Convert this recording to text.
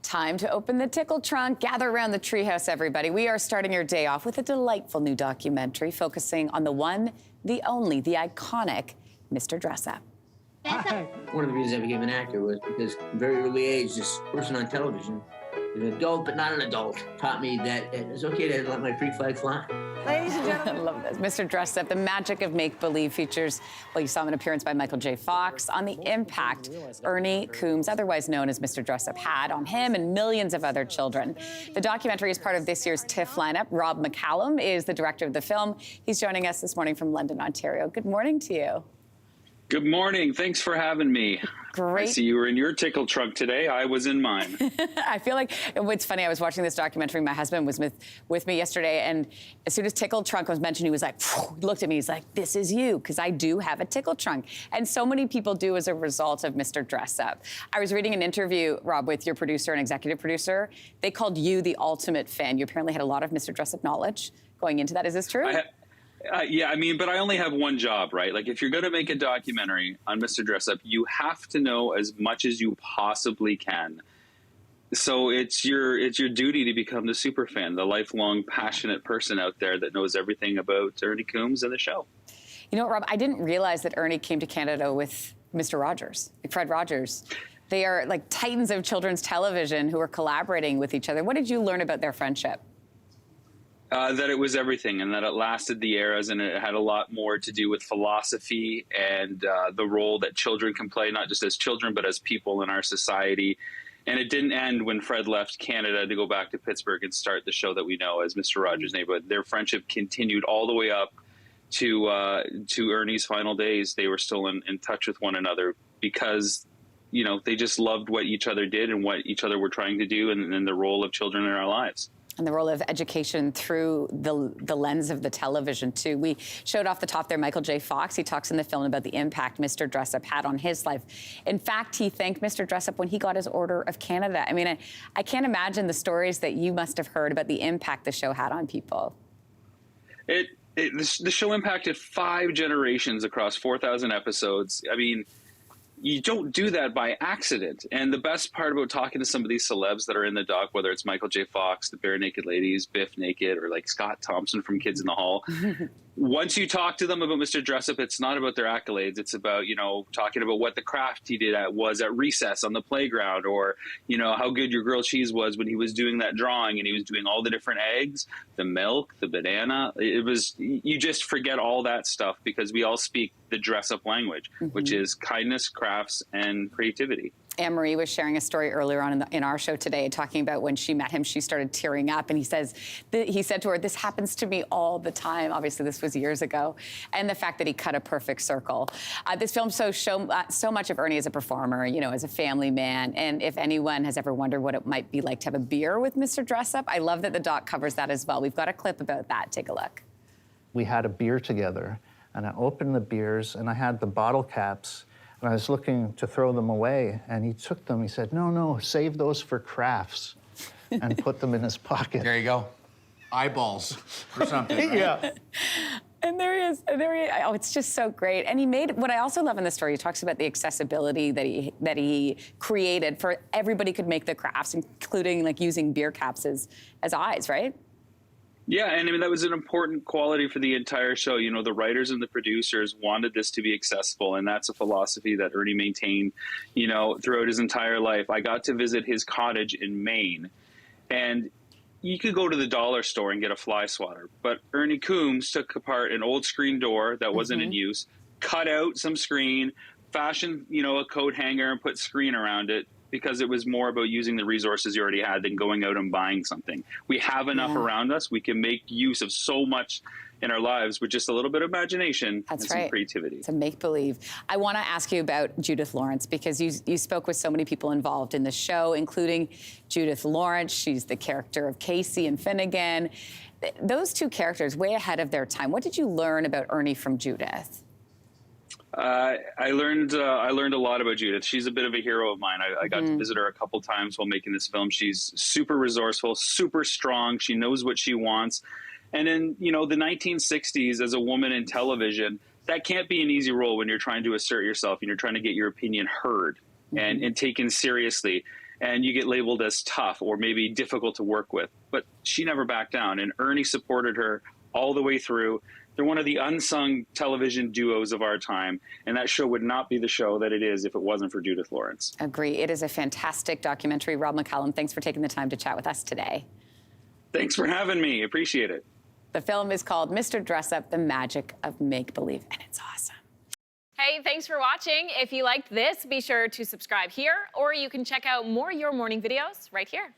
Time to open the tickle trunk. Gather around the treehouse, everybody. We are starting your day off with a delightful new documentary focusing on the one, the only, the iconic Mr. Dressup. Hi. One of the reasons I became an actor was because at a very early age, this person on television, an adult but not an adult, taught me that it's okay to let my free flag fly. Ladies and gentlemen, I love this. Mr. Dressup, the magic of make-believe features, well, you saw an appearance by Michael J. Fox on the impact Ernie Coombs, otherwise known as Mr. Dressup, had on him and millions of other children. The documentary is part of this year's TIFF lineup. Rob McCallum is the director of the film. He's joining us this morning from London, Ontario. Good morning to you. Good morning. Thanks for having me. Great. I see you were in your tickle trunk today. I was in mine. I feel like it's funny. I was watching this documentary. My husband was with me yesterday, and as soon as tickle trunk was mentioned, he was like, he looked at me. He's like, "This is you," because I do have a tickle trunk, and so many people do as a result of Mr. Dressup. I was reading an interview, Rob, with your producer and executive producer. They called you the ultimate fan. You apparently had a lot of Mr. Dressup knowledge going into that. Is this true? Yeah, I mean, but I only have one job, right? Like, if you're going to make a documentary on Mr. Dressup, you have to know as much as you possibly can. So it's your duty to become the super fan, the lifelong passionate person out there that knows everything about Ernie Coombs and the show. You know what, Rob? I didn't realize that Ernie came to Canada with Mr. Rogers, like Fred Rogers. They are like titans of children's television who are collaborating with each other. What did you learn about their friendship? That it was everything, and that it lasted the eras, and it had a lot more to do with philosophy and the role that children can play, not just as children, but as people in our society. And it didn't end when Fred left Canada to go back to Pittsburgh and start the show that we know as Mr. Rogers' Neighborhood. Their friendship continued all the way up to Ernie's final days. They were still in touch with one another because, you know, they just loved what each other did and what each other were trying to do, and the role of children in our lives. And the role of education through the lens of the television, too. We showed off the top there Michael J. Fox. He talks in the film about the impact Mr. Dressup had on his life. In fact, he thanked Mr. Dressup when he got his Order of Canada. I mean, I can't imagine the stories that you must have heard about the impact the show had on people. The show impacted 5 generations across 4,000 episodes. I mean, you don't do that by accident. And the best part about talking to some of these celebs that are in the doc, whether it's Michael J. Fox, the Bare Naked Ladies, Biff Naked, or like Scott Thompson from Kids in the Hall, once you talk to them about Mr. Dressup, it's not about their accolades. It's about, you know, talking about what the craft he did was at recess on the playground, or, you know, how good your grilled cheese was when he was doing that drawing and he was doing all the different eggs, the milk, the banana. You just forget all that stuff because we all speak the Dressup language, which is kindness, crafts, and creativity. Anne-Marie was sharing a story earlier on in our show today, talking about when she met him, she started tearing up, and he said to her, "This happens to me all the time." Obviously, this was years ago, and the fact that he cut a perfect circle. This film shows so much of Ernie as a performer, you know, as a family man, and if anyone has ever wondered what it might be like to have a beer with Mr. Dressup, I love that the doc covers that as well. We've got a clip about that. Take a look. We had a beer together, and I opened the beers, and I had the bottle caps, and I was looking to throw them away, and he took them. He said, "No, save those for crafts," and put them in his pocket. There you go. Eyeballs or something. Right? Yeah. And there he is. Oh, it's just so great. And he made, what I also love in the story, he talks about the accessibility that he created for everybody could make the crafts, including like using beer caps as eyes, right? Yeah, and I mean, that was an important quality for the entire show. You know, the writers and the producers wanted this to be accessible, and that's a philosophy that Ernie maintained, you know, throughout his entire life. I got to visit his cottage in Maine, and you could go to the dollar store and get a fly swatter, but Ernie Coombs took apart an old screen door that wasn't in use, cut out some screen, fashioned, you know, a coat hanger and put screen around it, because it was more about using the resources you already had than going out and buying something. We have enough around us. We can make use of so much in our lives with just a little bit of imagination and some creativity. It's a make-believe. I want to ask you about Judith Lawrence, because you spoke with so many people involved in the show, including Judith Lawrence. She's the character of Casey and Finnegan. Those two characters, way ahead of their time. What did you learn about Ernie from Judith? I learned a lot about Judith. She's a bit of a hero of mine. I got to visit her a couple times while making this film. She's super resourceful, super strong. She knows what she wants. And in, you know, the 1960s, as a woman in television, that can't be an easy role when you're trying to assert yourself and you're trying to get your opinion heard and taken seriously. and you get labeled as tough or maybe difficult to work with. But she never backed down, and Ernie supported her all the way through. They're one of the unsung television duos of our time, and that show would not be the show that it is if it wasn't for Judith Lawrence. Agree. It is a fantastic documentary. Rob McCallum, thanks for taking the time to chat with us today. Thanks for having me. Appreciate it. The film is called Mr. Dressup, The Magic of Make-Believe, and it's awesome. Hey, thanks for watching. If you liked this, be sure to subscribe here, or you can check out more Your Morning videos right here.